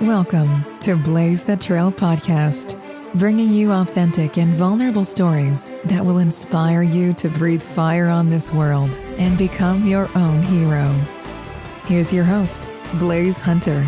Welcome to Blaise the Trail podcast, bringing you authentic and vulnerable stories that will inspire you to breathe fire on this world and become your own hero. Here's your host, Blaise Hunter.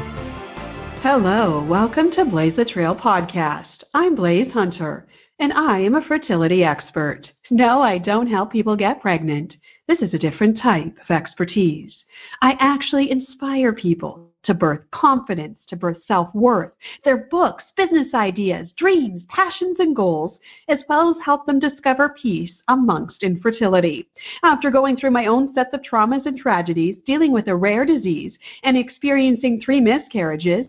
Hello, welcome to Blaise the Trail podcast. I'm Blaise Hunter, and I am a fertility expert. No, I don't help people get pregnant. This is a different type of expertise. I actually inspire people to birth confidence, to birth self-worth, their books, business ideas, dreams, passions, and goals, as well as help them discover peace amongst infertility. After going through my own sets of traumas and tragedies, dealing with a rare disease, and experiencing 3 miscarriages,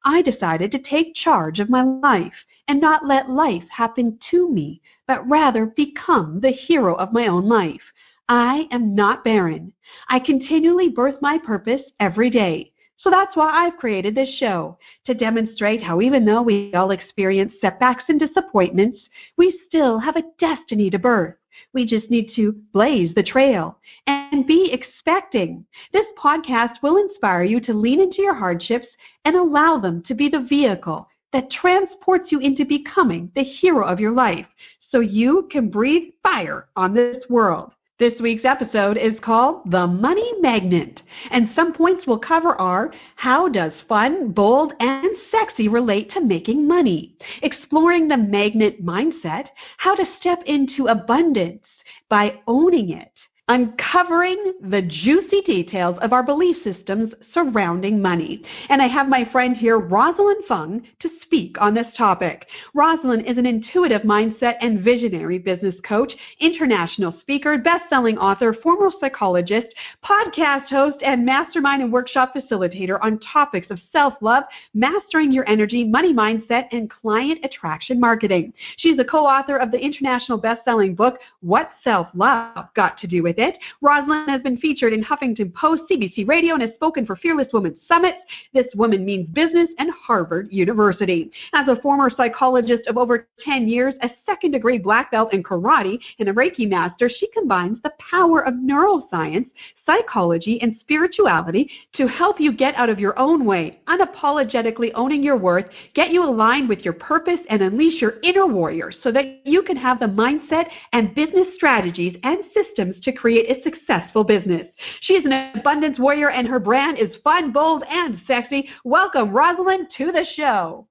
I decided to take charge of my life and not let life happen to me, but rather become the hero of my own life. I am not barren. I continually birth my purpose every day. So that's why I've created this show, to demonstrate how even though we all experience setbacks and disappointments, we still have a destiny to birth. We just need to blaze the trail and be expecting. This podcast will inspire you to lean into your hardships and allow them to be the vehicle that transports you into becoming the hero of your life so you can breathe fire on this world. This week's episode is called The Money Magnet, and some points we'll cover are: how does fun, bold, and sexy relate to making money? Exploring the magnet mindset, how to step into abundance by owning it. Uncovering the juicy details of our belief systems surrounding money. And I have my friend here, Rosalyn Fung, to speak on this topic. Rosalyn is an intuitive mindset and visionary business coach, international speaker, best-selling author, former psychologist, podcast host, and mastermind and workshop facilitator on topics of self-love, mastering your energy, money mindset, and client attraction marketing. She's a co-author of the international best-selling book, What Self-Love Got to Do with It. Rosalyn has been featured in Huffington Post, CBC Radio, and has spoken for Fearless Women Summits, This Woman Means Business, and Harvard University. As a former psychologist of over 10 years, a second-degree black belt in karate, and a Reiki master, she combines the power of neuroscience, psychology, and spirituality to help you get out of your own way, unapologetically owning your worth, get you aligned with your purpose, and unleash your inner warrior so that you can have the mindset and business strategies and systems to create a successful business. She is an abundance warrior, and her brand is fun, bold, and sexy. Welcome, Rosalyn, to the show.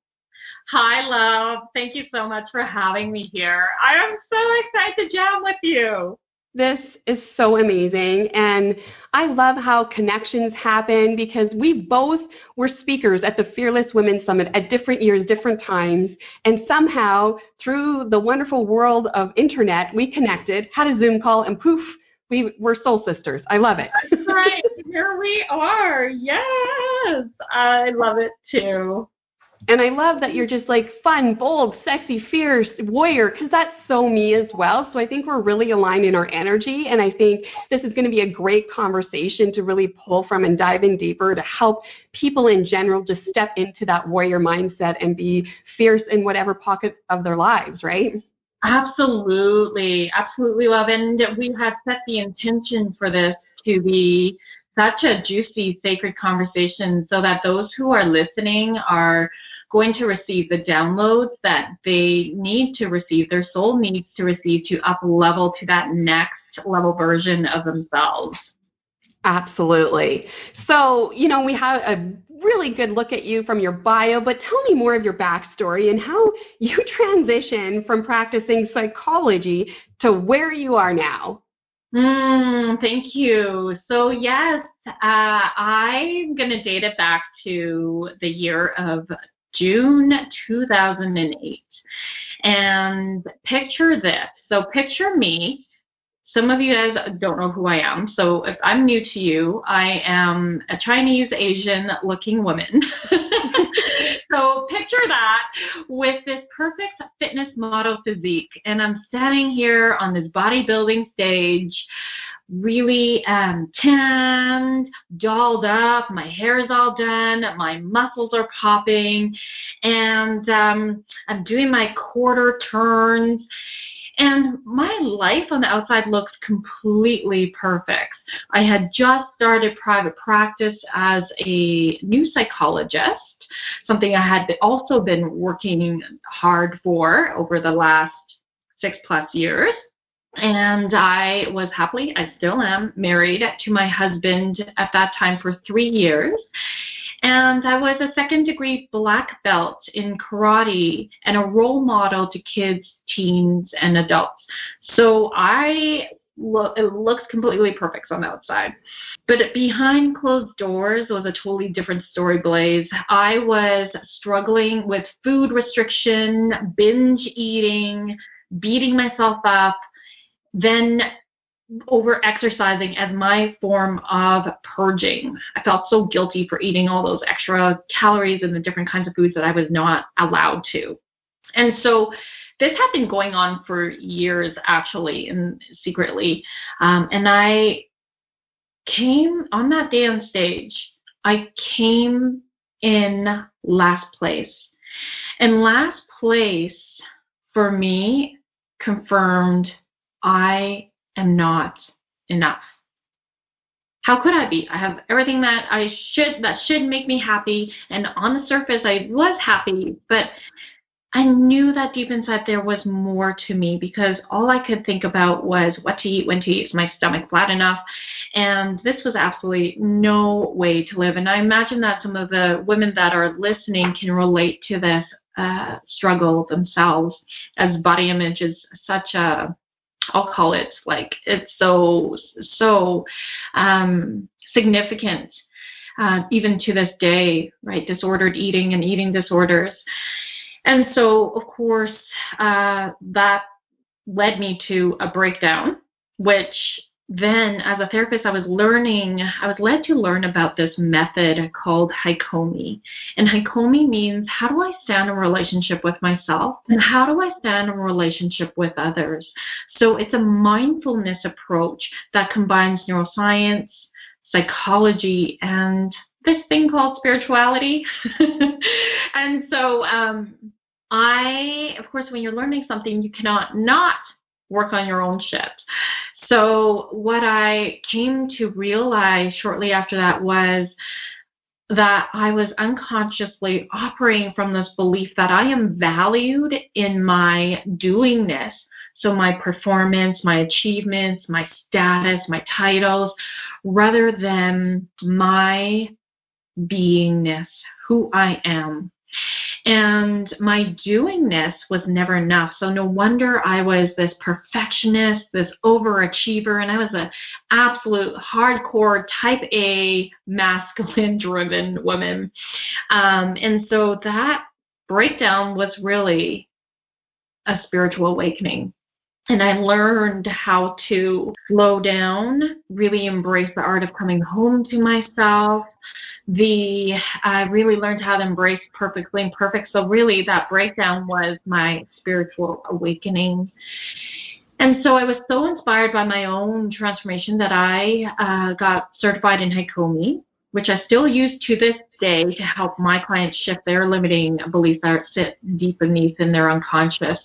Hi, love. Thank you so much for having me here. I am so excited to jam with you. This is so amazing, and I love how connections happen because we both were speakers at the Fearless Women Summit at different years, different times, and somehow through the wonderful world of internet, we connected, had a Zoom call, and poof, we're soul sisters. I love it. That's right. Here we are. Yes. I love it too. And I love that you're just like fun, bold, sexy, fierce, warrior, because that's so me as well. So I think we're really aligned in our energy. And I think this is going to be a great conversation to really pull from and dive in deeper to help people in general just step into that warrior mindset and be fierce in whatever pocket of their lives, right? Absolutely. Absolutely, love. And we had set the intention for this to be such a juicy, sacred conversation so that those who are listening are going to receive the downloads that they need to receive, their soul needs to receive to up level to that next level version of themselves. Absolutely. So, we have a really good look at you from your bio, but tell me more of your backstory and how you transitioned from practicing psychology to where you are now. Thank you. So yes, I'm going to date it back to the year of June 2008. And picture this. So picture me. Some of you guys don't know who I am. So if I'm new to you, I am a Chinese Asian looking woman. So picture that with this perfect fitness model physique. And I'm standing here on this bodybuilding stage, really tanned, dolled up. My hair is all done. My muscles are popping. And I'm doing my quarter turns. And my life on the outside looks completely perfect. I had just started private practice as a new psychologist. something I had also been working hard for over the last 6+ years. And I still am married to my husband at that time for 3 years. And I was a 2nd-degree black belt in karate and a role model to kids, teens, and adults. So it looks completely perfect on the outside. But behind closed doors was a totally different story, Blaise. I was struggling with food restriction, binge eating, beating myself up, then over-exercising as my form of purging. I felt so guilty for eating all those extra calories and the different kinds of foods that I was not allowed to. And so this had been going on for years, actually, and secretly. And I came on that day on stage, I came in last place. And last place for me confirmed I am not enough. How could I be? I have everything that should make me happy, and on the surface I was happy, but I knew that deep inside there was more to me, because all I could think about was what to eat, when to eat. Is my stomach flat enough? And this was absolutely no way to live. And I imagine that some of the women that are listening can relate to this struggle themselves, as body image is such a, I'll call it, like, it's so significant, even to this day, right? Disordered eating and eating disorders. And so, of course, that led me to a breakdown, which then, as a therapist, I was led to learn about this method called Haikomi. And Haikomi means, how do I stand in relationship with myself, and how do I stand in relationship with others? So it's a mindfulness approach that combines neuroscience, psychology, and this thing called spirituality. And so of course, when you're learning something, you cannot not work on your own shit. So what I came to realize shortly after that was that I was unconsciously operating from this belief that I am valued in my doingness. So my performance, my achievements, my status, my titles, rather than my beingness, who I am. And my doingness was never enough. So no wonder I was this perfectionist, this overachiever, and I was an absolute hardcore type A masculine-driven woman. And so that breakdown was really a spiritual awakening. And I learned how to slow down, really embrace the art of coming home to myself. I really learned how to embrace perfectly imperfect. So really that breakdown was my spiritual awakening. And so I was so inspired by my own transformation that I got certified in Haikomi, which I still use to this day to help my clients shift their limiting beliefs that sit deep beneath in their unconscious.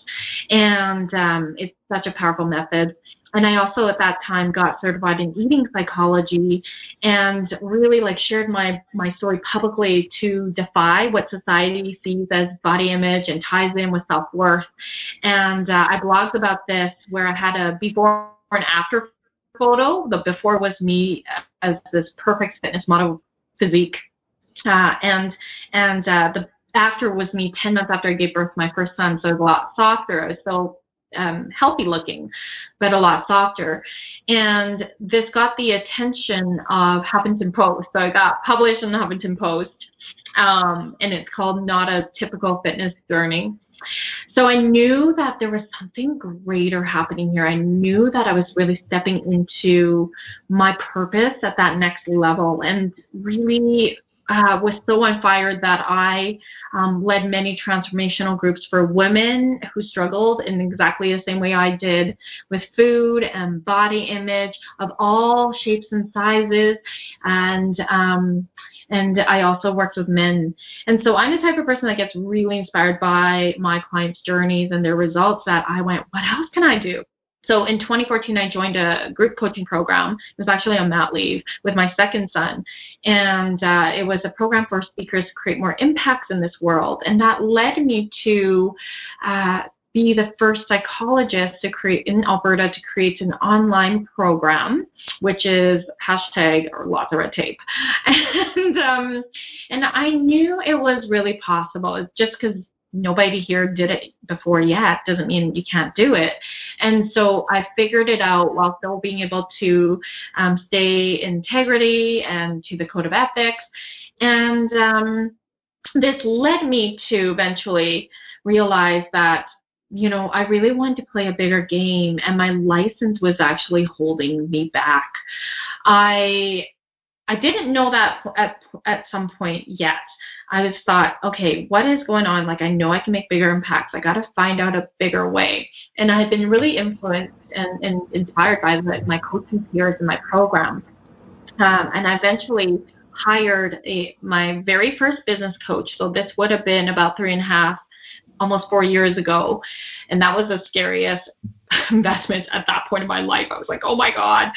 And it's such a powerful method. And I also at that time got certified in eating psychology, and really shared my story publicly to defy what society sees as body image and ties in with self-worth. And I blogged about this, where I had a before and after photo. The before was me as this perfect fitness model physique, and the after was me 10 months after I gave birth to my first son. So it was a lot softer. I was still healthy looking, but a lot softer. And this got the attention of Huffington Post. So I got published in the Huffington Post, and it's called Not a Typical Fitness Journey. So I knew that there was something greater happening here. I knew that I was really stepping into my purpose at that next level, and really was so on fire that I led many transformational groups for women who struggled in exactly the same way I did, with food and body image of all shapes and sizes. And I also worked with men. And so I'm the type of person that gets really inspired by my clients' journeys and their results, that I went, what else can I do? So in 2014, I joined a group coaching program. It was actually on mat leave with my second son. And it was a program for speakers to create more impacts in this world. And that led me to be the first psychologist to create in Alberta to create an online program, which is hashtag or lots of red tape. And I knew it was really possible. It's just because nobody here did it before yet doesn't mean you can't do it. And so I figured it out while still being able to stay integrity and to the code of ethics. And this led me to eventually realize that, I really wanted to play a bigger game, and my license was actually holding me back. I didn't know that at some point yet. I just thought, okay, what is going on? Like, I know I can make bigger impacts. I got to find out a bigger way. And I had been really influenced and inspired by my coaching peers in my program. And I eventually hired my very first business coach. So this would have been about 3.5, almost 4 years ago. And that was the scariest investment at that point in my life. I was like, oh my God,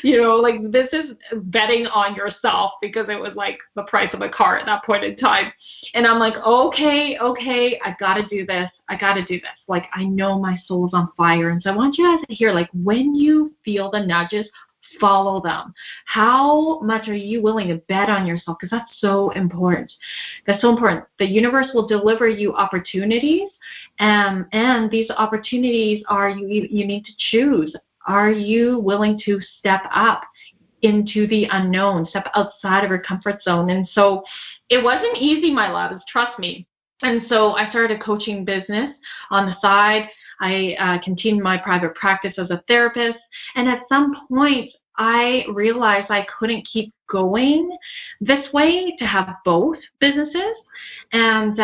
this is betting on yourself, because it was like the price of a car at that point in time. And I'm like, okay, I got to do this. Like, I know my soul's on fire. And so I want you guys to hear, like, when you feel the nudges, follow them. How much are you willing to bet on yourself? Because that's so important. The universe will deliver you opportunities, and these opportunities are you need to choose. Are you willing to step up into the unknown, step outside of your comfort zone? And so it wasn't easy, my loves, trust me. And so I started a coaching business on the side. I continued my private practice as a therapist. And at some point, I realized I couldn't keep going this way to have both businesses. And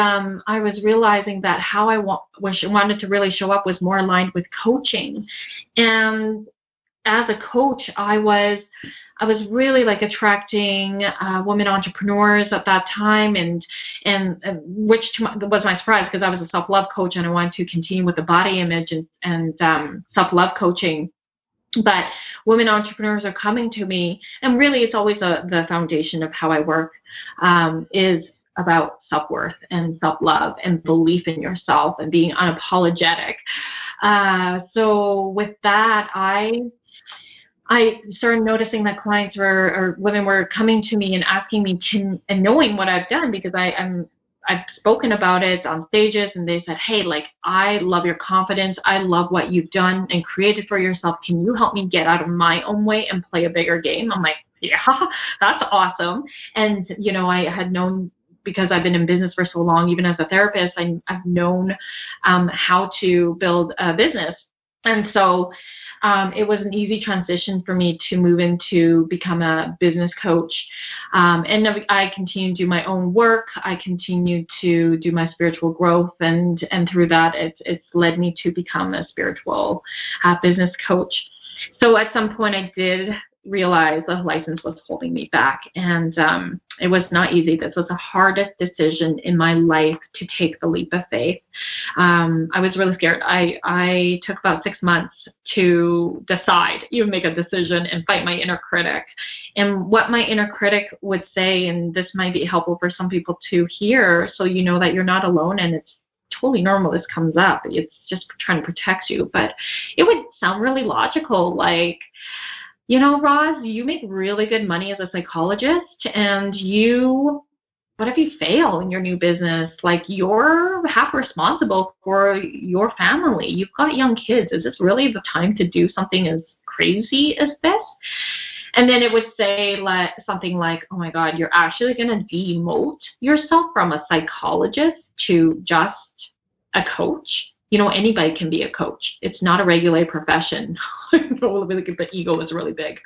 I was realizing that how I wanted to really show up was more aligned with coaching. And as a coach, I was really like attracting women entrepreneurs at that time, and which was my surprise, because I was a self-love coach and I wanted to continue with the body image and self-love coaching. But women entrepreneurs are coming to me, and really it's always the foundation of how I work is about self-worth and self-love and belief in yourself and being unapologetic. So with that, I started noticing that clients or women were coming to me and asking me and knowing what I've done, because I've spoken about it on stages, and they said, hey, like, I love your confidence. I love what you've done and created for yourself. Can you help me get out of my own way and play a bigger game? I'm like, yeah, that's awesome. And, I had known, because I've been in business for so long, even as a therapist, I've known how to build a business. And so it was an easy transition for me to move into become a business coach. And I continue to do my own work. I continue to do my spiritual growth. And through that, it's led me to become a spiritual business coach. So at some point, I did realize the license was holding me back. And it was not easy. This was the hardest decision in my life, to take the leap of faith. I was really scared. I took about 6 months to decide, even make a decision and fight my inner critic. And what my inner critic would say, and this might be helpful for some people to hear, so you know that you're not alone, and it's totally normal this comes up. It's just trying to protect you. But it would sound really logical, like, Roz, you make really good money as a psychologist, and what if you fail in your new business? Like, you're half responsible for your family. You've got young kids. Is this really the time to do something as crazy as this? And then it would say something like, oh my God, you're actually going to demote yourself from a psychologist to just a coach. Anybody can be a coach. It's not a regulated profession. The ego is really big.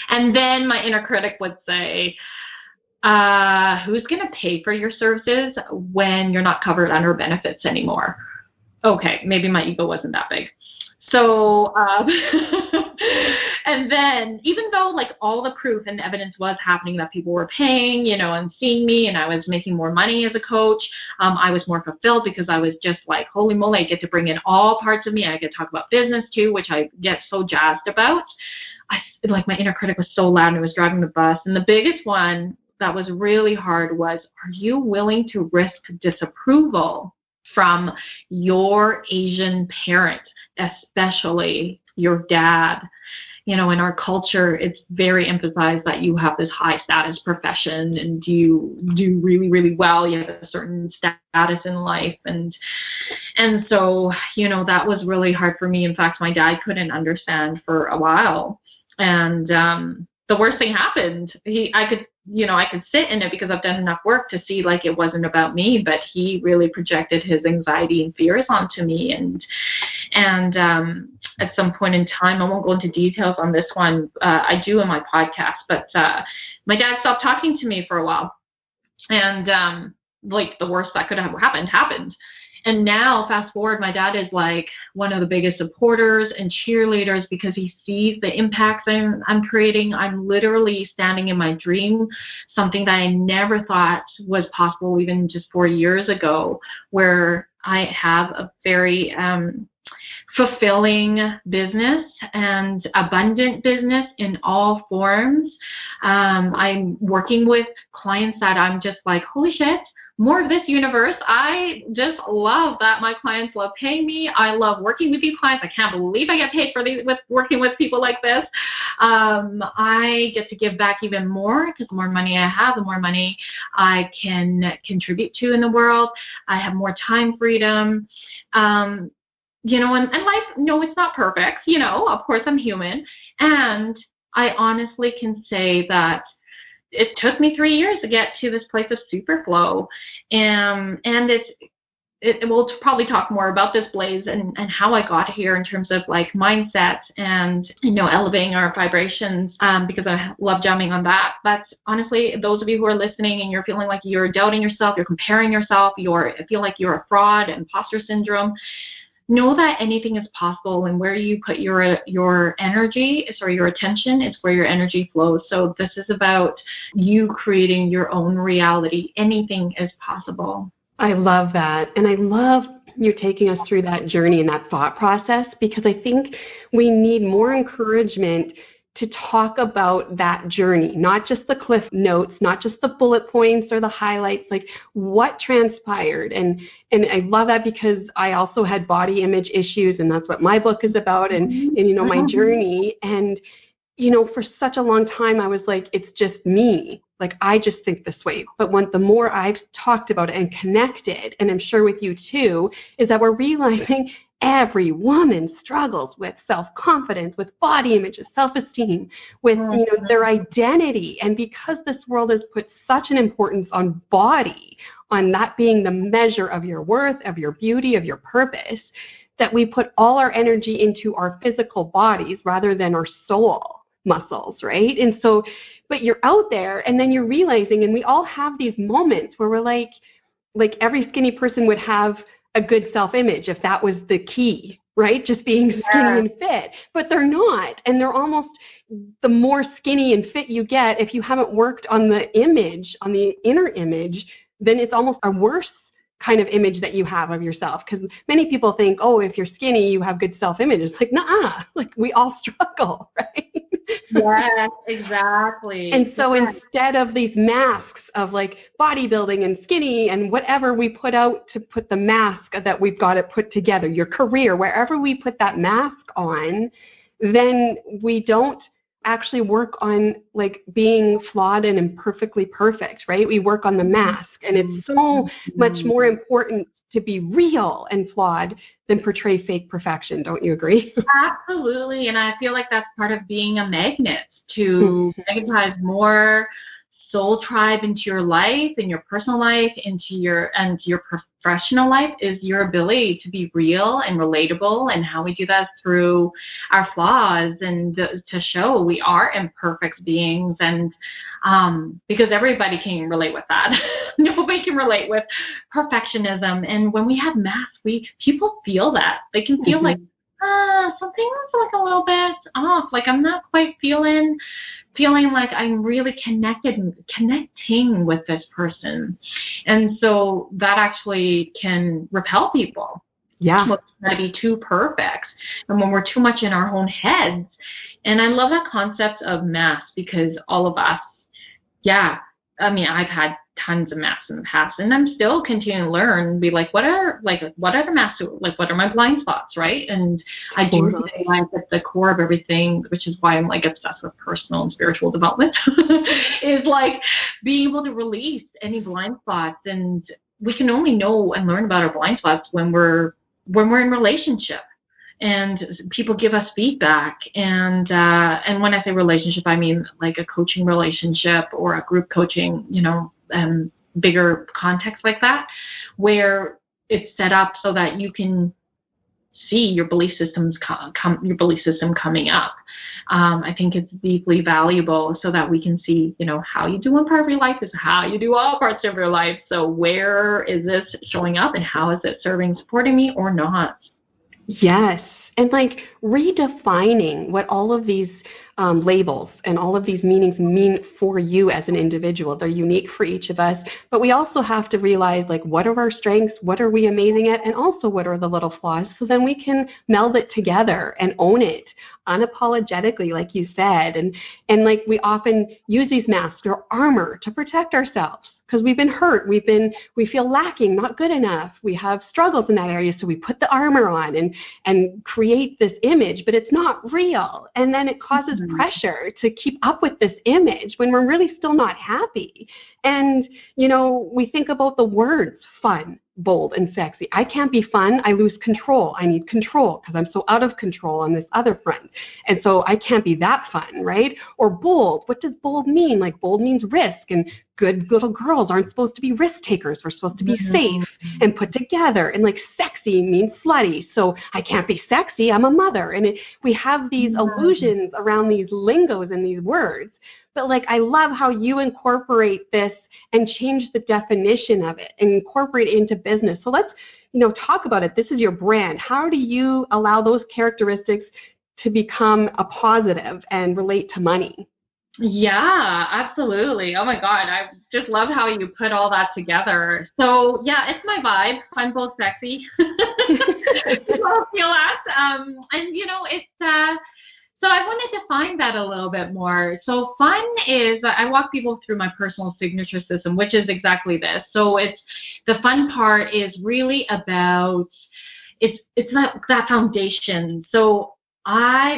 And then my inner critic would say, who's going to pay for your services when you're not covered under benefits anymore? Okay, maybe my ego wasn't that big. So And then even though like all the proof and evidence was happening that people were paying, and seeing me, and I was making more money as a coach, I was more fulfilled because I was just like, holy moly, I get to bring in all parts of me. I get to talk about business too, which I get so jazzed about. Like my inner critic was so loud and it was driving the bus. And the biggest one that was really hard was, are you willing to risk disapproval from your Asian parent, especially your dad? In our culture, it's very emphasized that you have this high status profession and you do really, really well. You have a certain status in life. And so, that was really hard for me. In fact, my dad couldn't understand for a while. And the worst thing happened. I could sit in it because I've done enough work to see like it wasn't about me, but he really projected his anxiety and fears onto me. And at some point in time, I won't go into details on this one. I do in my podcast, but my dad stopped talking to me for a while, and like the worst that could have happened. And now, fast forward, my dad is like one of the biggest supporters and cheerleaders because he sees the impacts I'm creating. I'm literally standing in my dream, something that I never thought was possible even just 4 years ago, where I have a very fulfilling business and abundant business in all forms. I'm working with clients that I'm just like, holy shit, more of this universe. I just love that my clients love paying me. I love working with these clients. I can't believe I get paid for with working with people like this. I get to give back even more because the more money I have, the more money I can contribute to in the world. I have more time freedom. And life, no, it's not perfect. Of course I'm human. And I honestly can say that it took me 3 years to get to this place of super flow. And we'll probably talk more about this, Blaise, and how I got here in terms of like mindset and, elevating our vibrations, because I love jamming on that. But honestly, those of you who are listening and you're feeling like you're doubting yourself, you're comparing yourself, feel like you're a fraud, imposter syndrome, know that anything is possible, and where you put your attention is where your energy flows. So this is about you creating your own reality. Anything is possible. I love that. And I love you taking us through that journey and that thought process, because I think we need more encouragement to talk about that journey, not just the cliff notes, not just the bullet points or the highlights, like what transpired. And I love that because I also had body image issues, and that's what my book is about, and my journey. And, for such a long time, I was like, it's just me. Like, I just think this way. But the more I've talked about it and connected, and I'm sure with you too, is that we're realizing every woman struggles with self-confidence, with body images, self-esteem, with their identity. And because this world has put such an importance on body, on that being the measure of your worth, of your beauty, of your purpose, that we put all our energy into our physical bodies rather than our soul muscles, right? And so, but you're out there and then you're realizing, and we all have these moments where we're like every skinny person would have a good self-image if that was the key, right? Just being skinny and fit, but they're not. And they're almost, the more skinny and fit you get, if you haven't worked on the image, on the inner image, then it's almost a worse kind of image that you have of yourself. Because many people think, oh, if you're skinny, you have good self-image. It's like, nah, like we all struggle, right? Yes, exactly. And so instead of these masks of like bodybuilding and skinny and whatever we put out to put the mask that we've got to put together, your career, wherever we put that mask on, then we don't actually work on like being flawed and imperfectly perfect, right? We work on the mask, and it's so much more important to be real and flawed than portray fake perfection. Don't you agree? Absolutely. And I feel like that's part of being a magnet, to magnetize more soul tribe into your life, in your personal life, into your professional life, is your ability to be real and relatable. And how we do that through our flaws, and to show we are imperfect beings. And because everybody can relate with that. Nobody can relate with perfectionism. And when we have masks, people feel that. They can feel like, something's like a little bit off. Like I'm not quite feeling like I'm really connecting with this person. And so that actually can repel people. Yeah. We're trying to be too perfect. And when we're too much in our own heads. And I love that concept of masks, because all of us, I mean, I've had tons of masks in the past, and I'm still continuing to learn and be like, what are the masks, like, what are my blind spots, right? And I do realize at the core of everything, which is why I'm like obsessed with personal and spiritual development, is like being able to release any blind spots. And we can only know and learn about our blind spots when we're in relationship. And people give us feedback, and when I say relationship, I mean like a coaching relationship or a group coaching, bigger context like that, where it's set up so that you can see your belief systems your belief system coming up. I think it's deeply valuable so that we can see, how you do one part of your life is how you do all parts of your life. So where is this showing up, and how is it supporting me or not? Yes. And like redefining what all of these labels and all of these meanings mean for you as an individual. They're unique for each of us, but we also have to realize, like, what are our strengths, what are we amazing at, and also what are the little flaws, so then we can meld it together and own it unapologetically, like you said. And like, we often use these masks or armor to protect ourselves, because we've been hurt, we feel lacking, not good enough, we have struggles in that area, so we put the armor on and create this image, but it's not real. And then it causes pressure to keep up with this image when we're really still not happy. And, we think about the words fun, bold, and sexy. I can't be fun. I lose control. I need control because I'm so out of control on this other front. And so I can't be that fun, right? Or bold. What does bold mean? Like, bold means risk, and good little girls aren't supposed to be risk takers. We're supposed to be safe and put together. And like, sexy means slutty. So I can't be sexy. I'm a mother. And we have these illusions around these lingos and these words. But like, I love how you incorporate this and change the definition of it and incorporate it into business. So let's, talk about it. This is your brand. How do you allow those characteristics to become a positive and relate to money? Yeah, absolutely. Oh my God, I just love how you put all that together. So yeah, it's my vibe. I'm both sexy. I'll feel that. And it's so I want to define that a little bit more. So fun is, I walk people through my personal signature system, which is exactly this. So it's, the fun part is really about, it's that foundation. So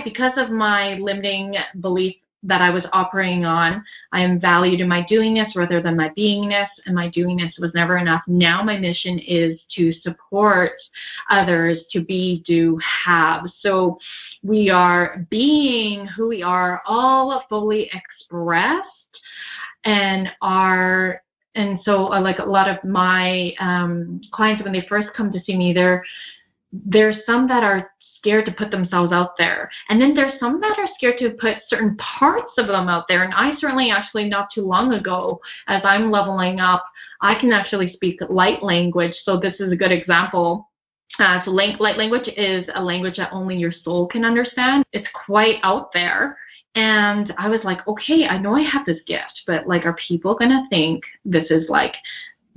because of my limiting belief that I was operating on, I am valued in my doingness rather than my beingness, and my doingness was never enough. Now my mission is to support others to be, do, have. So we are being who we are, all fully expressed, and so like a lot of my clients, when they first come to see me, there's some that are scared to put themselves out there. And then there's some that are scared to put certain parts of them out there. And I certainly actually not too long ago, as I'm leveling up, I can actually speak light language. So this is a good example. So light language is a language that only your soul can understand. It's quite out there. And I was like, okay, I know I have this gift, but like, are people going to think this is like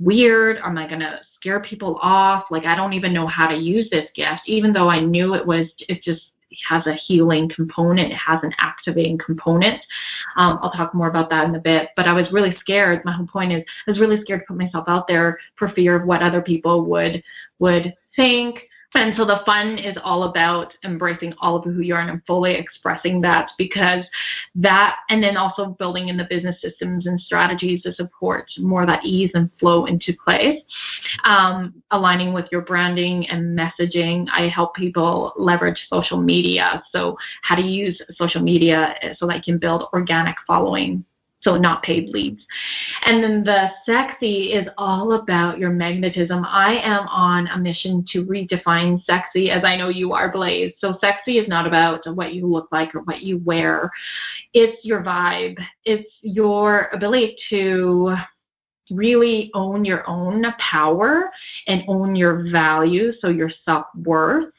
weird? Am I going to scare people off? Like, I don't even know how to use this gift, even though I knew it just has a healing component. It has an activating component. I'll talk more about that in a bit, but I was really scared. My whole point is, I was really scared to put myself out there for fear of what other people would think. And so the fun is all about embracing all of who you are and fully expressing that, because that, and then also building in the business systems and strategies to support more of that ease and flow into place, aligning with your branding and messaging. I help people leverage social media. So how to use social media so that you can build organic following, so not paid leads. And then the sexy is all about your magnetism. I am on a mission to redefine sexy, as I know you are, Blaise. So sexy is not about what you look like or what you wear. It's your vibe. It's your ability to really own your own power and own your value, so your self-worth,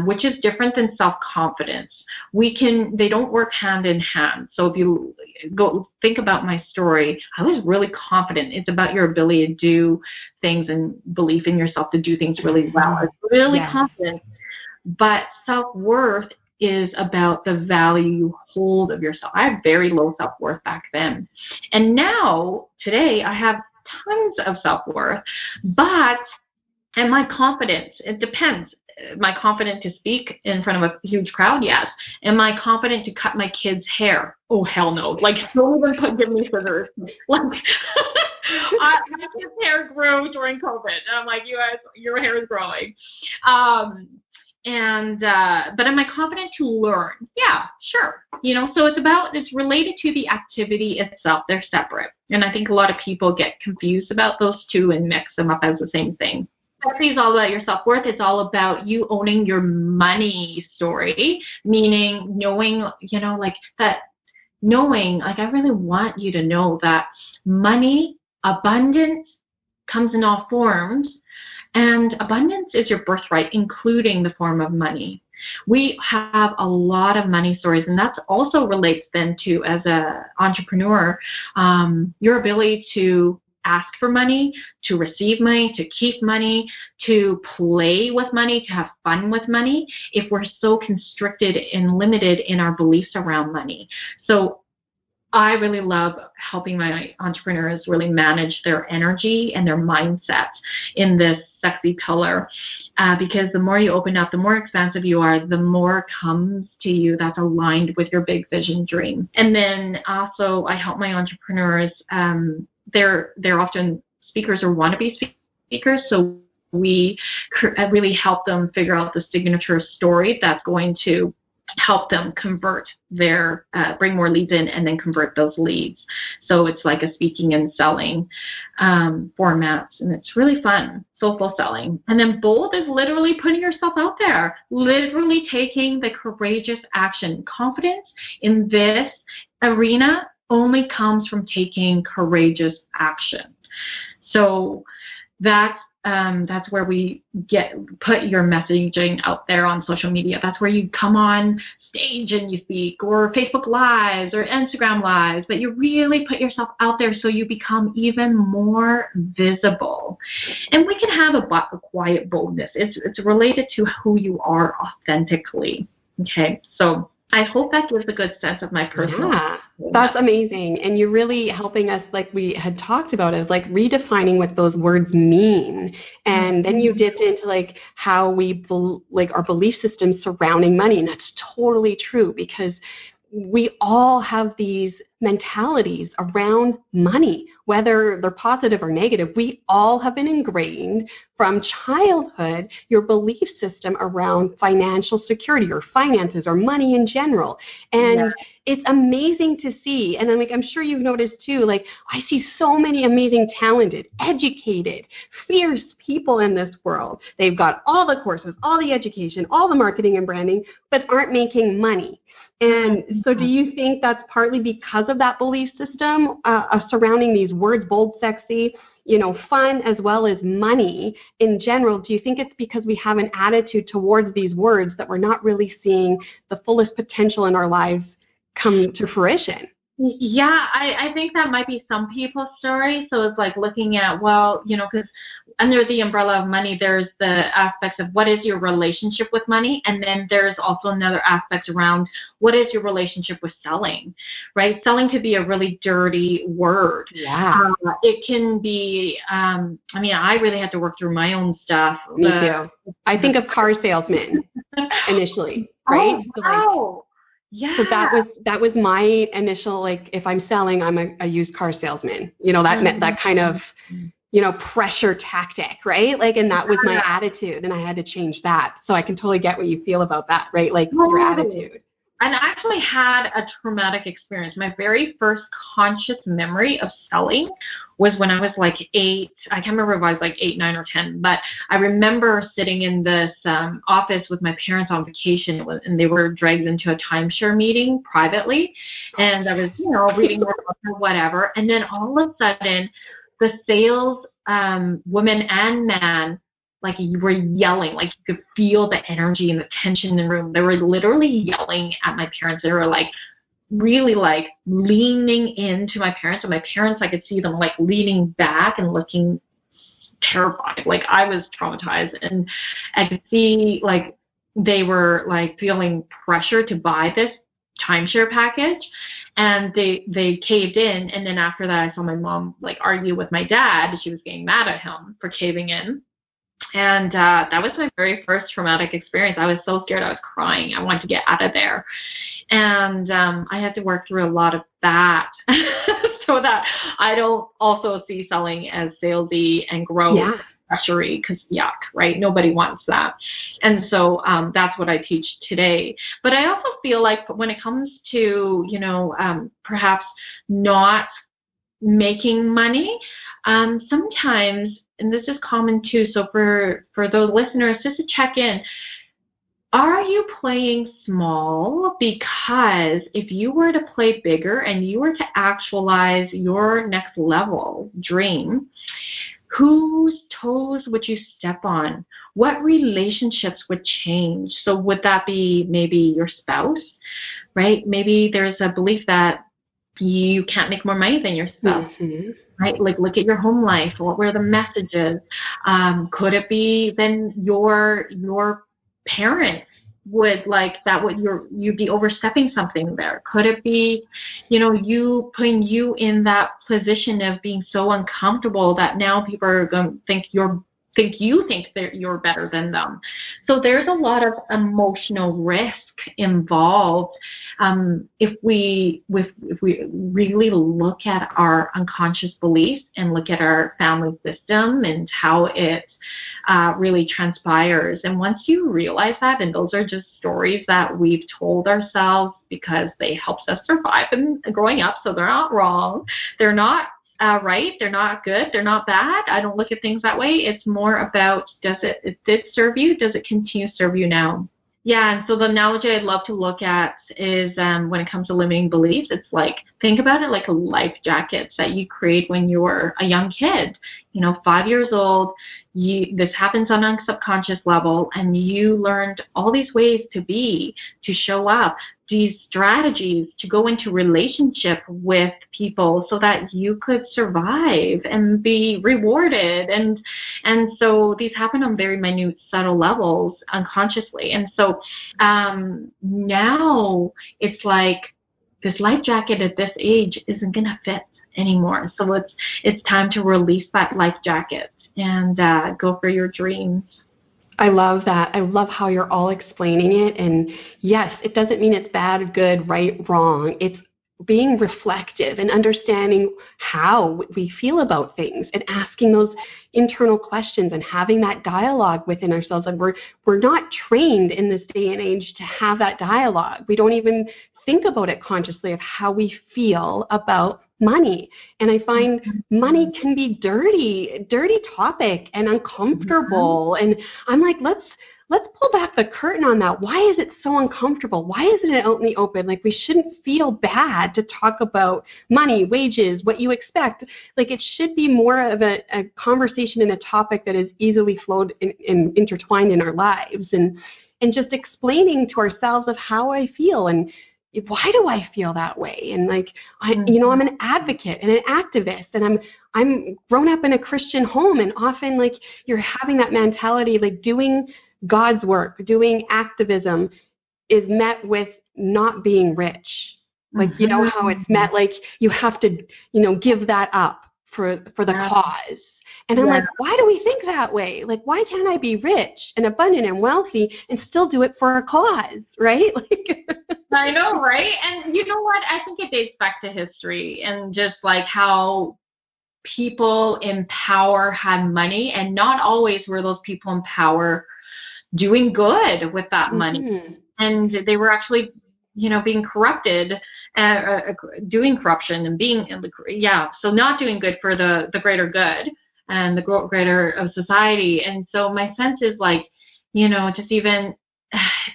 which is different than self-confidence. They don't work hand in hand. So if you go think about my story, I was really confident. It's about your ability to do things and belief in yourself to do things really well. I was really confident. But self-worth is about the value you hold of yourself. I had very low self-worth back then. And now, today, I have tons of self-worth. But, and my confidence, it depends. Am I confident to speak in front of a huge crowd? Yes. Am I confident to cut my kids' hair? Oh, hell no. Like, don't even give me scissors. Like, my kids' hair grew during COVID. I'm like, you guys, your hair is growing. But am I confident to learn? Yeah, sure. So it's related to the activity itself. They're separate. And I think a lot of people get confused about those two and mix them up as the same thing. Sexy is all about your self-worth. It's all about you owning your money story, meaning knowing, I really want you to know that money, abundance comes in all forms. And abundance is your birthright, including the form of money. We have a lot of money stories, and that also relates then to, as an entrepreneur, your ability to ask for money, to receive money, to keep money, to play with money, to have fun with money, if we're so constricted and limited in our beliefs around money. So I really love helping my entrepreneurs really manage their energy and their mindset in this sexy pillar, because the more you open up, the more expansive you are, the more comes to you that's aligned with your big vision dream. And then also I help my entrepreneurs, they're often speakers or wannabe speakers, so we really help them figure out the signature story that's going to help them convert bring more leads in and then convert those leads. So it's like a speaking and selling format, and it's really fun, soulful selling. And then bold is literally putting yourself out there, literally taking the courageous action. Confidence in this arena only comes from taking courageous action. So that's where we put your messaging out there on social media. That's where you come on stage and you speak, or Facebook Lives or Instagram Lives, but you really put yourself out there so you become even more visible. And we can have a quiet boldness. It's related to who you are authentically. Okay, so I hope that gives a good sense of my personal. Yeah, that's amazing. And you're really helping us, like we had talked about, is like redefining what those words mean. And then you dipped into like how our belief systems surrounding money. And that's totally true, because we all have these mentalities around money, whether they're positive or negative. We all have been ingrained from childhood, your belief system around financial security or finances or money in general. And it's amazing to see. And then, like, I'm sure you've noticed too, like, I see so many amazing, talented, educated, fierce people in this world. They've got all the courses, all the education, all the marketing and branding, but aren't making money. And so do you think that's partly because of that belief system surrounding these words, bold, sexy, fun, as well as money in general? Do you think it's because we have an attitude towards these words that we're not really seeing the fullest potential in our lives come to fruition? Yeah, I think that might be some people's story. So it's like looking at, because under the umbrella of money, there's the aspects of what is your relationship with money. And then there's also another aspect around what is your relationship with selling, right? Selling could be a really dirty word. Yeah. It can be, I really had to work through my own stuff. Me too. I think of car salesmen initially, right? Oh, wow. Yeah. So that was my initial, like, if I'm selling, I'm a used car salesman. That kind of, pressure tactic, right? Like, and that was my attitude, and I had to change that. So I can totally get what you feel about that, right? Like your attitude. And I actually had a traumatic experience. My very first conscious memory of selling was when I was like 8. I can't remember if I was like 8, 9, or 10, but I remember sitting in this office with my parents on vacation, and they were dragged into a timeshare meeting privately. And I was, reading more or whatever. And then all of a sudden, the sales women and men, like you were yelling, like you could feel the energy and the tension in the room. They were literally yelling at my parents. They were like really like leaning into my parents, and my parents, I could see them like leaning back and looking terrified. Like I was traumatized, and I could see like they were like feeling pressure to buy this timeshare package, and they caved in. And then after that, I saw my mom like argue with my dad. She was getting mad at him for caving in. And that was my very first traumatic experience. I was so scared. I was crying. I wanted to get out of there. And I had to work through a lot of that so that I don't also see selling as salesy and growth pressury, because yuck, right? Nobody wants that. And so that's what I teach today. But I also feel like when it comes to, perhaps not making money, sometimes, and this is common too, so for the listeners, just to check in, are you playing small? Because if you were to play bigger and you were to actualize your next level dream, whose toes would you step on? What relationships would change? So would that be maybe your spouse, right? Maybe there's a belief that you can't make more money than your spouse. Mm-hmm. Right? Like, look at your home life. What were the messages? Could it be then your parents would like that? Would you'd be overstepping something there? Could it be, you putting you in that position of being so uncomfortable that now people are going to think you think that you're better than them? So there's a lot of emotional risk involved. If we really look at our unconscious beliefs and look at our family system and how it really transpires, and once you realize that, and those are just stories that we've told ourselves because they helped us survive in growing up, so they're not wrong, they're not right, they're not good, they're not bad. I don't look at things that way. It's more about, it did serve you? Does it continue to serve you now? Yeah, and so the analogy I'd love to look at is when it comes to limiting beliefs, it's like, think about it like a life jacket that you create when you were a young kid, 5 years old. This happens on a subconscious level, and you learned all these ways to show up, these strategies to go into relationship with people so that you could survive and be rewarded. And so these happen on very minute, subtle levels unconsciously. And so now it's like this life jacket at this age isn't going to fit anymore. So it's time to release that life jacket and go for your dreams. I love that. I love how you're all explaining it. And yes, it doesn't mean it's bad, good, right, wrong. It's being reflective and understanding how we feel about things and asking those internal questions and having that dialogue within ourselves. And we're not trained in this day and age to have that dialogue. We don't even think about it consciously of how we feel about money. And I find money can be dirty topic and uncomfortable. And I'm like, let's pull back the curtain on that. Why is it so uncomfortable? Why isn't it out in the open? Like, we shouldn't feel bad to talk about money, wages, what you expect. Like, it should be more of a conversation and a topic that is easily flowed and intertwined in our lives, and just explaining to ourselves of how I feel and why do I feel that way? And like, I'm an advocate and an activist, and I'm grown up in a Christian home, and often like you're having that mentality, like doing God's work, doing activism is met with not being rich. Like, how it's met, like you have to, give that up for the cause. And I'm like, why do we think that way? Like, why can't I be rich and abundant and wealthy and still do it for a cause, right? Like, I know, right? And you know what? I think it dates back to history and just like how people in power had money, and not always were those people in power doing good with that money. And they were actually, being corrupted, doing corruption and being, so not doing good for the greater good and the greater of society. And so my sense is like, just even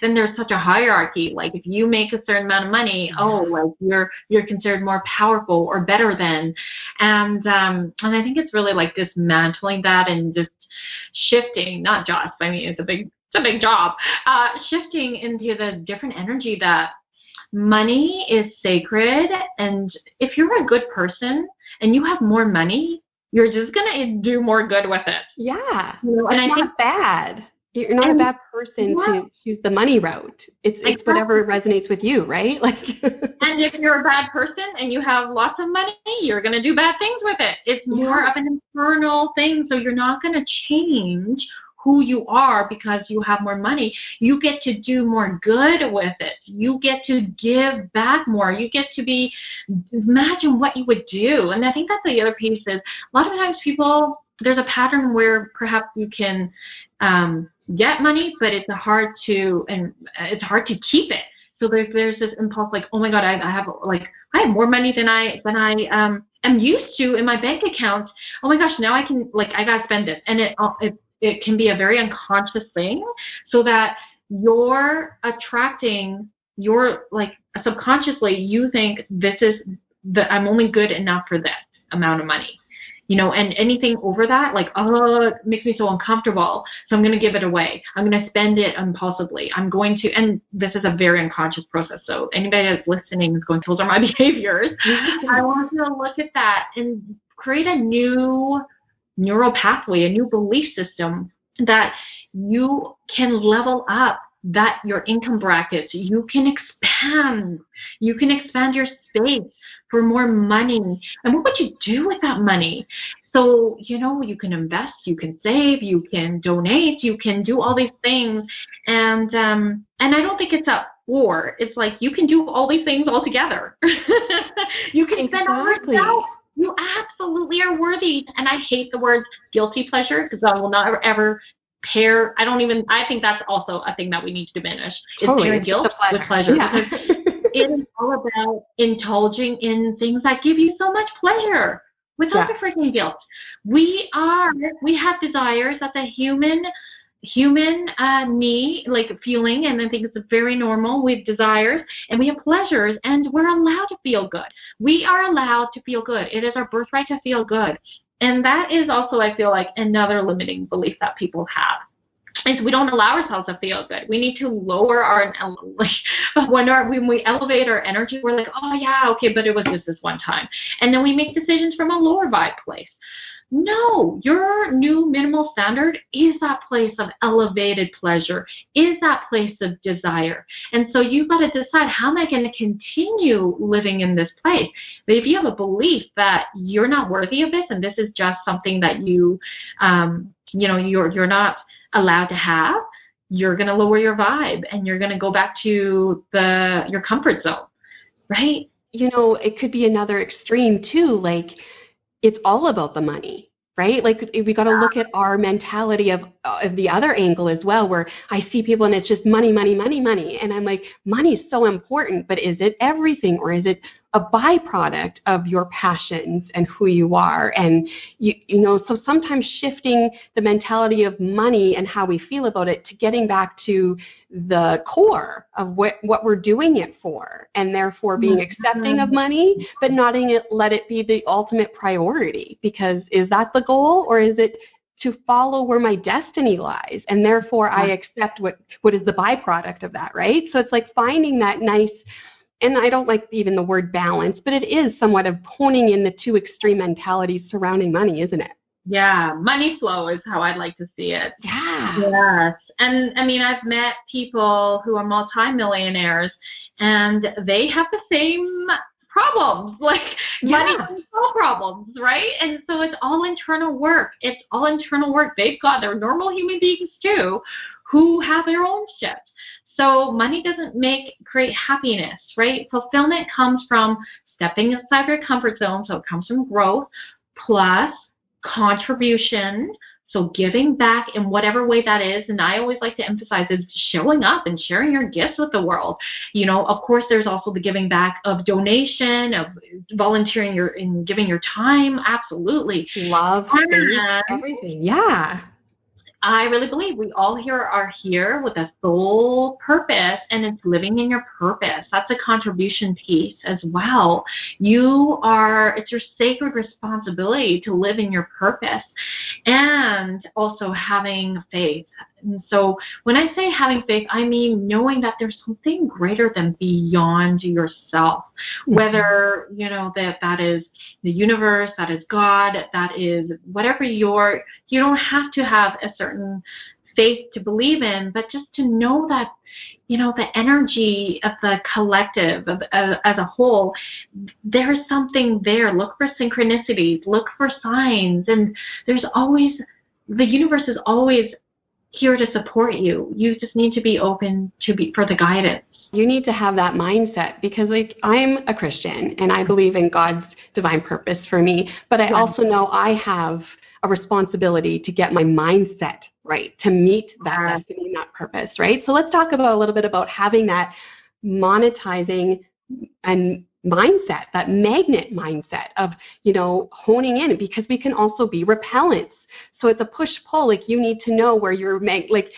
then there's such a hierarchy. Like if you make a certain amount of money, like you're considered more powerful or better than. And I think it's really like dismantling that and just shifting, not just, I mean, it's a big job, shifting into the different energy that money is sacred. And if you're a good person and you have more money, you're just going to do more good with it. Yeah. And I think bad. You're not a bad person to choose the money route. It's whatever resonates with you, right? Like, and if you're a bad person and you have lots of money, you're going to do bad things with it. It's more of an internal thing. So you're not going to change who you are because you have more money. You get to do more good with it. You get to give back more. You get to imagine what you would do. And I think that's the other piece is a lot of times there's a pattern where perhaps you can get money, but it's hard to keep it. So there's this impulse like, oh my God, I have more money than I am used to in my bank account. Oh my gosh, now I gotta spend it. And it can be a very unconscious thing, so that you're attracting, subconsciously you think I'm only good enough for this amount of money. And anything over that, it makes me so uncomfortable. So I'm going to give it away. I'm going to spend it impulsively. And this is a very unconscious process. So anybody that's listening is going, those are my behaviors. I want you to look at that and create a new neural pathway, a new belief system that you can level up your income brackets. You can expand your space for more money. And what would you do with that money? So, you can invest, you can save, you can donate, you can do all these things. And I don't think it's a or. It's like you can do all these things all together. You can spend all yourself. You absolutely are worthy. And I hate the word guilty pleasure because I will not ever pair. I think that's also a thing that we need to diminish is pairing guilt with pleasure. Yeah. Because it is all about indulging in things that give you so much pleasure without the freaking guilt. We have desires. That's a human need, feeling, and I think it's very normal. We have desires and we have pleasures, and we're allowed to feel good. We are allowed to feel good. It is our birthright to feel good. And that is also, I feel like, another limiting belief that people have. Is we don't allow ourselves to feel good. We need to lower our, when we elevate our energy, we're like, oh yeah, okay, but it was just this one time. And then we make decisions from a lower vibe place. No, your new minimal standard is that place of elevated pleasure, is that place of desire. And so you've got to decide, how am I going to continue living in this place? But if you have a belief that you're not worthy of this and this is just something that you're not allowed to have, you're going to lower your vibe and you're going to go back to your comfort zone, right? It could be another extreme too, it's all about the money, right? We got to look at our mentality of the other angle as well, where I see people and it's just money, money, money, money. And I'm like, money is so important, but is it everything, or is it a byproduct of your passions and who you are? And, so sometimes shifting the mentality of money and how we feel about it to getting back to the core of what we're doing it for, and therefore being accepting of money, but not let it be the ultimate priority. Because is that the goal, or is it to follow where my destiny lies, and therefore I accept what is the byproduct of that, right? So it's like finding that nice, and I don't like even the word balance, but it is somewhat of honing in the two extreme mentalities surrounding money, isn't it? Yeah, money flow is how I'd like to see it. Yeah. Yes. And I mean, I've met people who are multimillionaires and they have the same problems, money doesn't solve problems, right? And so it's all internal work. They've got their normal human beings too who have their own shit. So money doesn't create happiness, right? Fulfillment comes from stepping outside your comfort zone. So it comes from growth plus contribution. So giving back in whatever way that is. And I always like to emphasize is showing up and sharing your gifts with the world. Of course, there's also the giving back of donation, of volunteering and giving your time. Absolutely. Love, everything. Yeah. I really believe we all here are here with a soul purpose, and it's living in your purpose. That's a contribution piece as well. It's your sacred responsibility to live in your purpose, and also having faith. And so when I say having faith, I mean knowing that there's something greater than beyond yourself, whether, that is the universe, that is God, that is whatever you don't have to have a certain faith to believe in, but just to know that, the energy of the collective as a whole, there's something there. Look for synchronicities, look for signs, and the universe is always here to support you. You just need to be open for the guidance. You need to have that mindset, because I'm a Christian and I believe in God's divine purpose for me, but I also know I have a responsibility to get my mindset right, to meet that destiny and that purpose, right? So let's talk about a little bit about having that monetizing and mindset, that magnet mindset of, honing in, because we can also be repellents. So it's a push-pull. Like, you need to know where you're,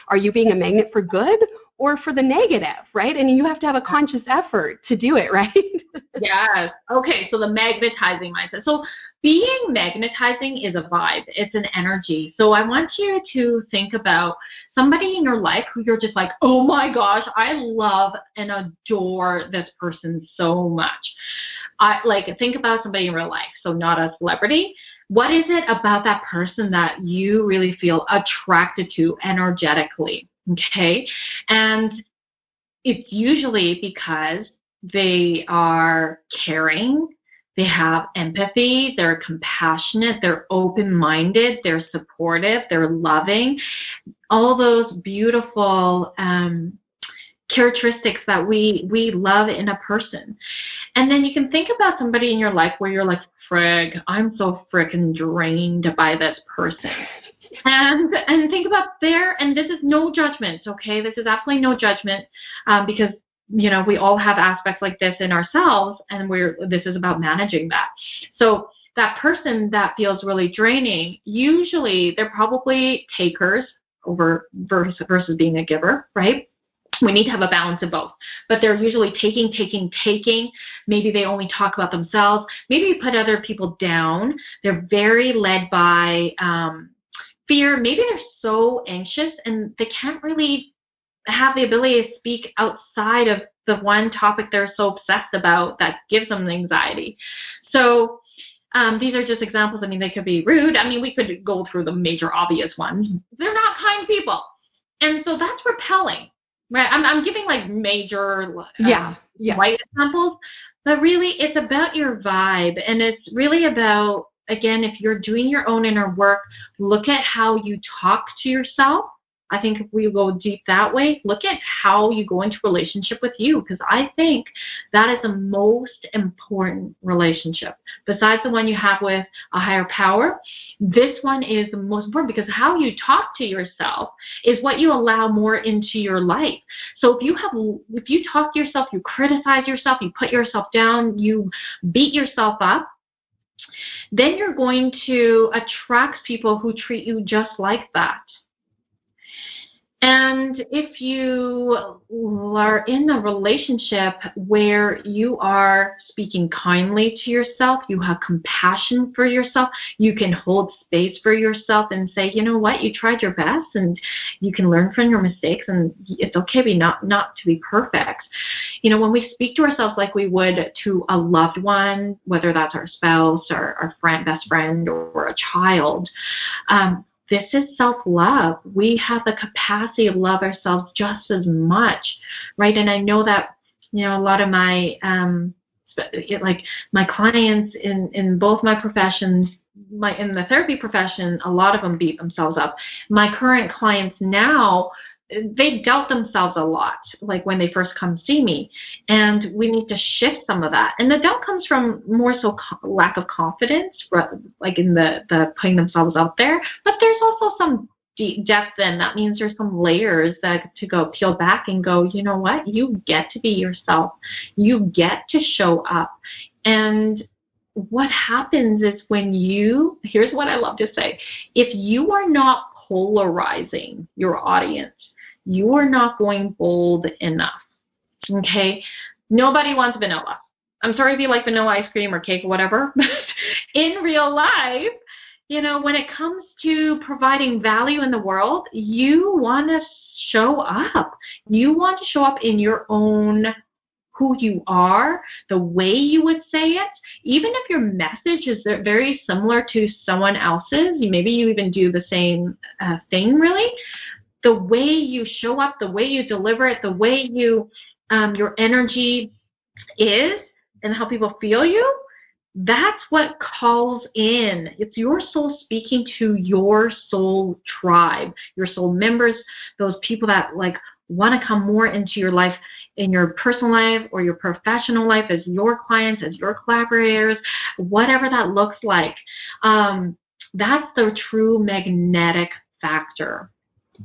are you being a magnet for good or for the negative, right? And you have to have a conscious effort to do it, right? Yes. Okay, so the magnetizing mindset. So being magnetizing is a vibe. It's an energy. So I want you to think about somebody in your life who you're just like, oh my gosh, I love and adore this person so much. Think about somebody in real life, so not a celebrity. What is it about that person that you really feel attracted to energetically? Okay. And it's usually because they are caring, they have empathy, they're compassionate, they're open-minded, they're supportive, they're loving, all those beautiful characteristics that we love in a person. And then you can think about somebody in your life where you're like, frig, I'm so freaking drained by this person. And think about and this is no judgment, okay? This is absolutely no judgment, because, we all have aspects like this in ourselves, and this is about managing that. So that person that feels really draining, usually they're probably takers versus being a giver, right? We need to have a balance of both. But they're usually taking. Maybe they only talk about themselves. Maybe put other people down. They're very led by fear. Maybe they're so anxious and they can't really have the ability to speak outside of the one topic they're so obsessed about that gives them anxiety. So these are just examples. I mean, they could be rude. I mean, we could go through the major obvious ones. They're not kind people. And so that's repelling. Right, I'm giving major white examples, but really it's about your vibe, and it's really about, again, if you're doing your own inner work, look at how you talk to yourself. I think if we go deep that way, look at how you go into relationship with you, because I think that is the most important relationship. Besides the one you have with a higher power, this one is the most important, because how you talk to yourself is what you allow more into your life. So if you talk to yourself, you criticize yourself, you put yourself down, you beat yourself up, then you're going to attract people who treat you just like that. And if you are in a relationship where you are speaking kindly to yourself, you have compassion for yourself, you can hold space for yourself and say, you know what, you tried your best and you can learn from your mistakes, and it's okay not to be perfect. When we speak to ourselves like we would to a loved one, whether that's our spouse or our friend, best friend, or a child, this is self-love. We have the capacity to love ourselves just as much, right? And I know that, a lot of my, my clients in both my professions, in the therapy profession, a lot of them beat themselves up. My current clients now, they doubt themselves a lot, like when they first come see me, and we need to shift some of that. And the doubt comes from more so lack of confidence, like in the putting themselves out there. But there's also some deep depth, and that means there's some layers that to go peel back and go, you know what, you get to be yourself, you get to show up. And what happens is here's what I love to say, if you are not polarizing your audience. You are not going bold enough. Okay? Nobody wants vanilla. I'm sorry if you like vanilla ice cream or cake or whatever, but in real life, when it comes to providing value in the world, you want to show up. You want to show up in your own who you are, the way you would say it. Even if your message is very similar to someone else's, maybe you even do the same thing, really. The way you show up, the way you deliver it, the way you your energy is, and how people feel you, that's what calls in. It's your soul speaking to your soul tribe, your soul members, those people that want to come more into your life, in your personal life or your professional life, as your clients, as your collaborators, whatever that looks like. That's the true magnetic factor.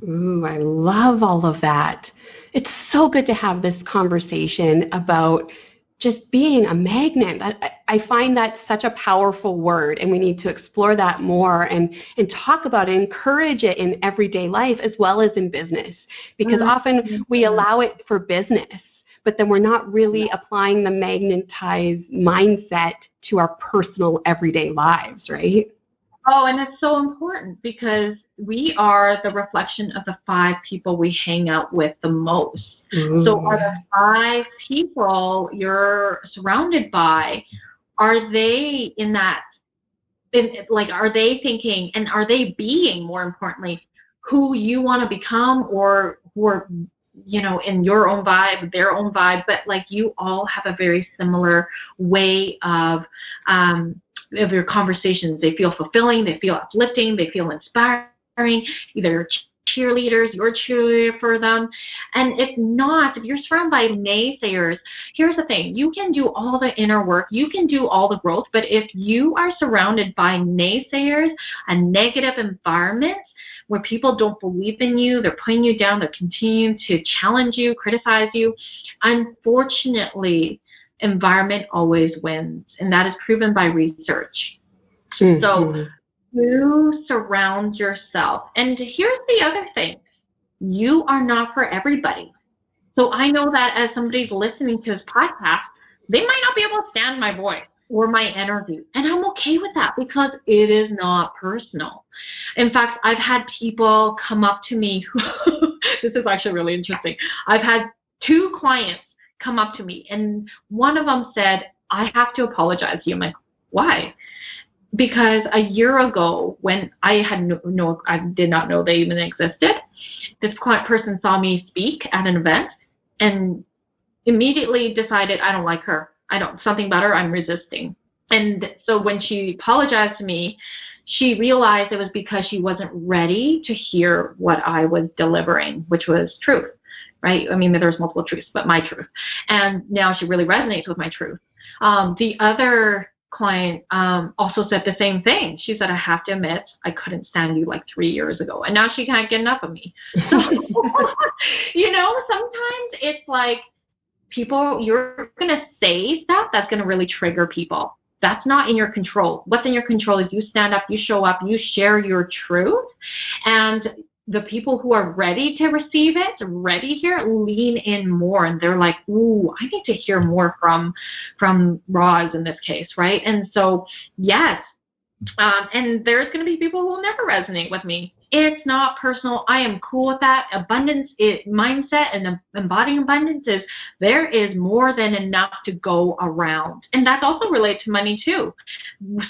Ooh, I love all of that. It's so good to have this conversation about just being a magnet. I find that such a powerful word, and we need to explore that more and talk about it, encourage it in everyday life as well as in business, because often we allow it for business, but then we're not really applying the magnetized mindset to our personal everyday lives, right? Oh, and it's so important because we are the reflection of the 5 people we hang out with the most. Ooh. So are the 5 people you're surrounded by, are they are they thinking, and are they being, more importantly, who you want to become, or who are, in your own vibe, their own vibe, but you all have a very similar way of your conversations. They feel fulfilling, they feel uplifting, they feel inspiring, either cheerleaders, you're cheerleader for them. And if not, if you're surrounded by naysayers, here's the thing, you can do all the inner work, you can do all the growth, but if you are surrounded by naysayers, a negative environment where people don't believe in you, they're putting you down, they're continuing to challenge you, criticize you, unfortunately, environment always wins, and that is proven by research. Mm-hmm. So you surround yourself. And here's the other thing. You are not for everybody. So I know that as somebody's listening to this podcast, they might not be able to stand my voice or my energy. And I'm okay with that because it is not personal. In fact, I've had people come up to me who, this is actually really interesting. I've had 2 clients come up to me, and one of them said, I have to apologize to you. I'm like, why? Because a year ago, when I had I did not know they even existed, this client person saw me speak at an event and immediately decided, I don't like her. Something about her, I'm resisting. And so when she apologized to me, she realized it was because she wasn't ready to hear what I was delivering, which was truth. Right? I mean, there's multiple truths, but my truth. And now she really resonates with my truth. The other client also said the same thing. She said, I have to admit, I couldn't stand you 3 years ago. And now she can't get enough of me. So, sometimes it's people, you're going to say stuff that's going to really trigger people. That's not in your control. What's in your control is you stand up, you show up, you share your truth, and the people who are ready to receive it, ready to hear it, lean in more, and they're like, ooh, I need to hear more from Roz in this case, right? And so, yes, and there's going to be people who will never resonate with me. It's not personal. I am cool with that. Abundance mindset and embodying abundance is there is more than enough to go around. And that's also related to money too.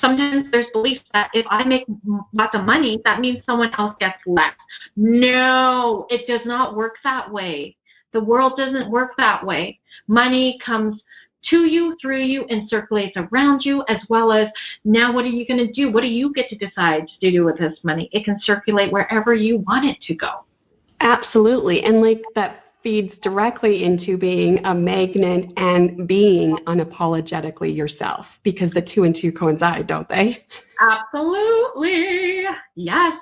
Sometimes there's beliefs that if I make lots of money, that means someone else gets less. No, it does not work that way. The world doesn't work that way. Money comes to you, through you, and circulates around you, as well as now what are you going to do? What do you get to decide to do with this money? It can circulate wherever you want it to go. Absolutely. And that feeds directly into being a magnet and being unapologetically yourself, because the 2 and 2 coincide, don't they? Absolutely. Yes.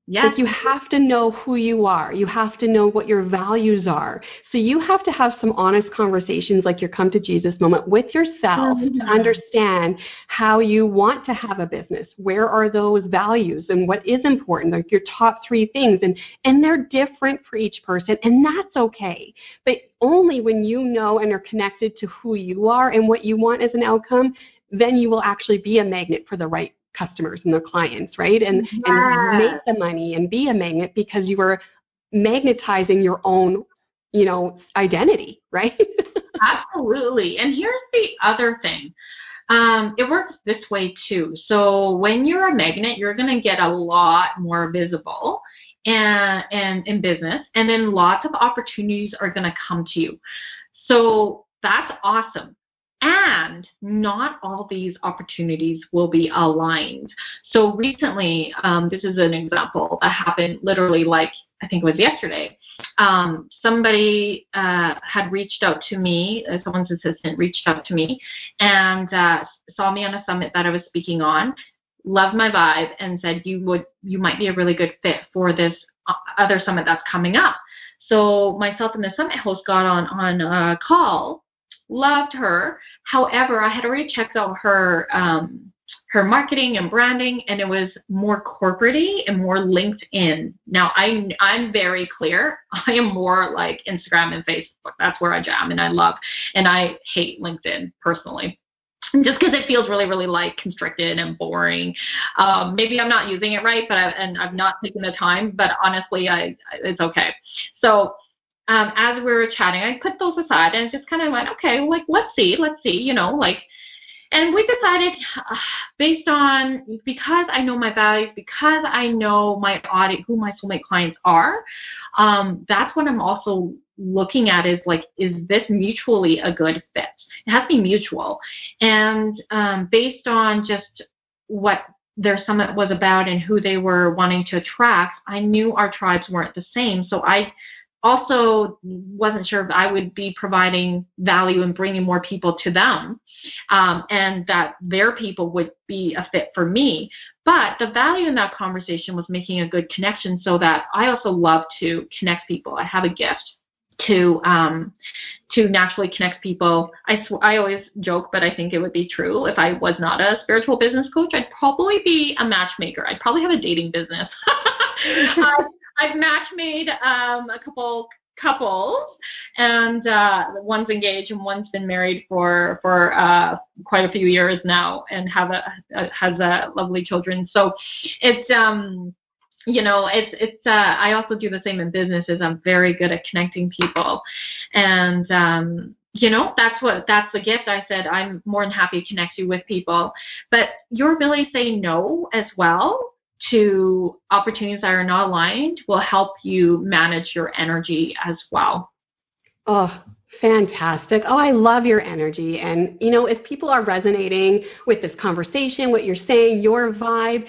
Yes. Like, you have to know who you are. You have to know what your values are. So you have to have some honest conversations, like your come to Jesus moment, with yourself to understand how you want to have a business. Where are those values and what is important, like your top 3 things. And they're different for each person, and that's okay. But only when you know and are connected to who you are and what you want as an outcome, then you will actually be a magnet for the right customers and their clients, right? And make the money and be a magnet, because you are magnetizing your own, identity, right? Absolutely. And here's the other thing. It works this way too. So when you're a magnet, you're going to get a lot more visible and in business, and then lots of opportunities are going to come to you. So that's awesome. And not all these opportunities will be aligned. So recently, this is an example that happened literally, like, I think it was yesterday. Somebody had reached out to me, someone's assistant reached out to me and saw me on a summit that I was speaking on, loved my vibe, and said, you might be a really good fit for this other summit that's coming up. So myself and the summit host got on a call. Loved her. However, I had already checked out her marketing and branding, and it was more corporate-y and more LinkedIn. Now, I'm very clear. I am more like Instagram and Facebook. That's where I jam, and I hate LinkedIn personally. Just because it feels really, really like constricted and boring. Maybe I'm not using it right, I've not taken the time. But honestly, it's okay. So as we were chatting, I put those aside and just kind of went, okay, like, let's see, and we decided based on, because I know my values, because I know my audience, who my soulmate clients are, that's what I'm also looking at is like, is this mutually a good fit? It has to be mutual. And based on just what their summit was about and who they were wanting to attract, I knew our tribes weren't the same. So I also wasn't sure if I would be providing value and bringing more people to them, and that their people would be a fit for me. But the value in that conversation was making a good connection, so that I also love to connect people. I have a gift to naturally connect people. I always joke, but I think it would be true. If I was not a spiritual business coach, I'd probably be a matchmaker. I'd probably have a dating business. I've match made a couple couples, and one's engaged and one's been married for quite a few years now, and has lovely children. So it's I also do the same in businesses. I'm very good at connecting people, and that's the gift. I said I'm more than happy to connect you with people, but your ability to say no as well to opportunities that are not aligned will help you manage your energy as well. Oh, fantastic. Oh, I love your energy. And, if people are resonating with this conversation, what you're saying, your vibe,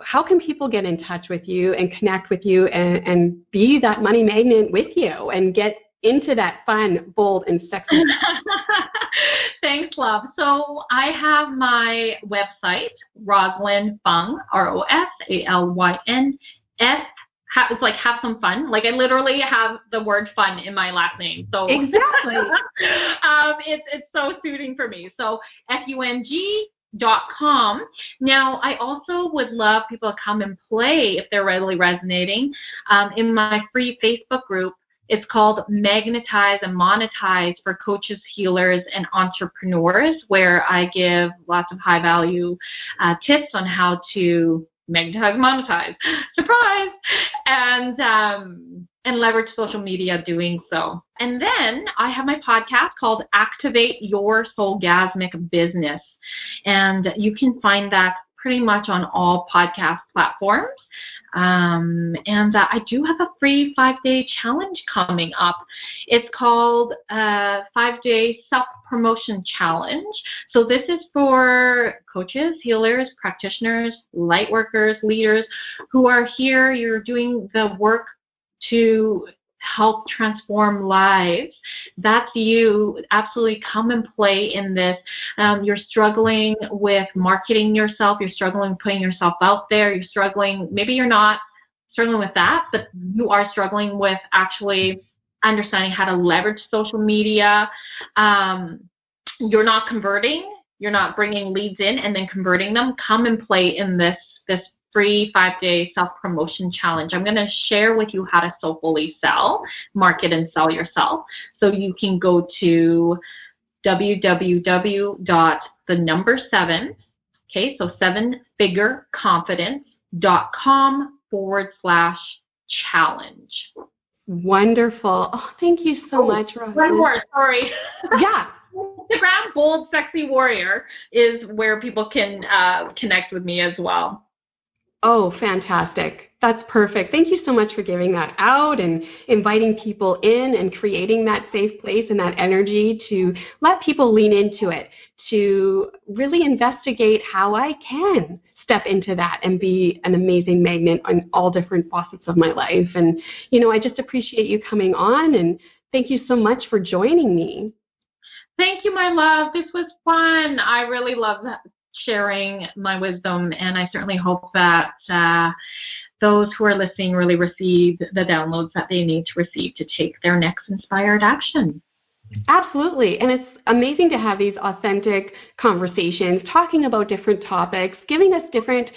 how can people get in touch with you and connect with you and be that money magnet with you and get into that fun, bold, and sexy? Thanks, love. So I have my website, Rosalyn Fung, ROSALYNS. It's like have some fun. Like I literally have the word fun in my last name. So exactly. It's so suiting for me. So FUNG.com. Now, I also would love people to come and play if they're really resonating. In my free Facebook group, it's called Magnetize and Monetize for coaches, healers, and entrepreneurs, where I give lots of high-value tips on how to magnetize and monetize. Surprise! And leverage social media doing so. And then I have my podcast called Activate Your Soulgasmic Business. And you can find that pretty much on all podcast platforms. And I do have a free 5-day challenge coming up. It's called 5-Day Self-Promotion Challenge. So this is for coaches, healers, practitioners, light workers, leaders who are here. You're doing the work to help transform lives, that's you. Absolutely come and play in this. You're struggling with marketing yourself. You're struggling putting yourself out there. You're struggling, maybe you're not struggling with that, but you are struggling with actually understanding how to leverage social media. You're not converting. You're not bringing leads in and then converting them. Come and play in this free 5-day self-promotion challenge. I'm going to share with you how to soulfully sell, market, and sell yourself. So you can go to www.7, okay, so 7figureconfidence.com/challenge. Wonderful. Oh, thank you so much, Rosalyn. One more, sorry. Yeah. Instagram, Bold Sexy Warrior, is where people can connect with me as well. Oh, fantastic. That's perfect. Thank you so much for giving that out and inviting people in and creating that safe place and that energy to let people lean into it, to really investigate how I can step into that and be an amazing magnet on all different facets of my life. And, I just appreciate you coming on, and thank you so much for joining me. Thank you, my love. This was fun. I really love sharing my wisdom, and I certainly hope that those who are listening really receive the downloads that they need to receive to take their next inspired action. Absolutely. And it's amazing to have these authentic conversations, talking about different topics, giving us different,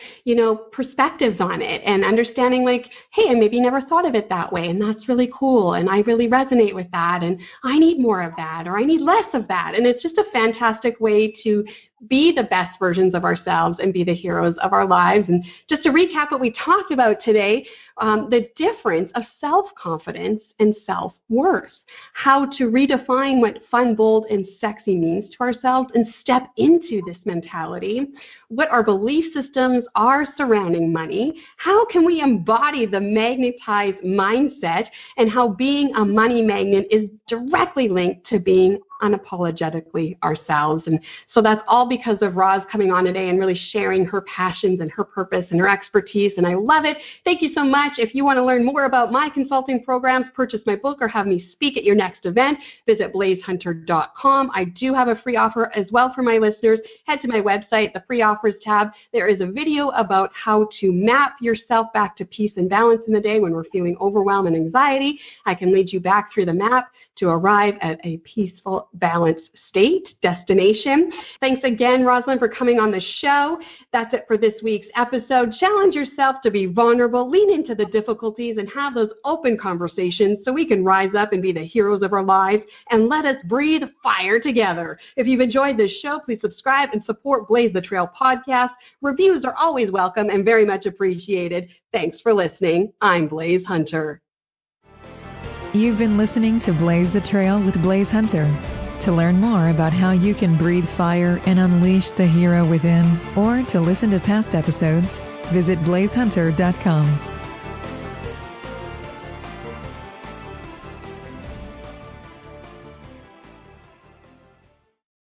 perspectives on it, and understanding like, hey, I maybe never thought of it that way, and that's really cool, and I really resonate with that, and I need more of that, or I need less of that. And it's just a fantastic way to be the best versions of ourselves and be the heroes of our lives. And just to recap what we talked about today, the difference of self-confidence and self-worth, how to redefine what fun, bold, and sexy means to ourselves and step into this mentality, what our belief systems are surrounding money, how can we embody the magnetized mindset, and how being a money magnet is directly linked to being unapologetically ourselves. And so that's all because of Roz coming on today and really sharing her passions and her purpose and her expertise, and I love it. Thank you so much. If you want to learn more about my consulting programs, purchase my book, or have me speak at your next event, visit blaisehunter.com. I do have a free offer as well for my listeners. Head to my website, the free offers tab. There is a video about how to map yourself back to peace and balance in the day when we're feeling overwhelmed and anxiety. I can lead you back through the map to arrive at a peaceful, balanced state, destination. Thanks again, Rosalyn, for coming on the show. That's it for this week's episode. Challenge yourself to be vulnerable, lean into the difficulties, and have those open conversations so we can rise up and be the heroes of our lives, and let us breathe fire together. If you've enjoyed this show, please subscribe and support Blaise the Trail podcast. Reviews are always welcome and very much appreciated. Thanks for listening. I'm Blaise Hunter. You've been listening to Blaise the Trail with Blaise Hunter. To learn more about how you can breathe fire and unleash the hero within, or to listen to past episodes, visit blaisehunter.com.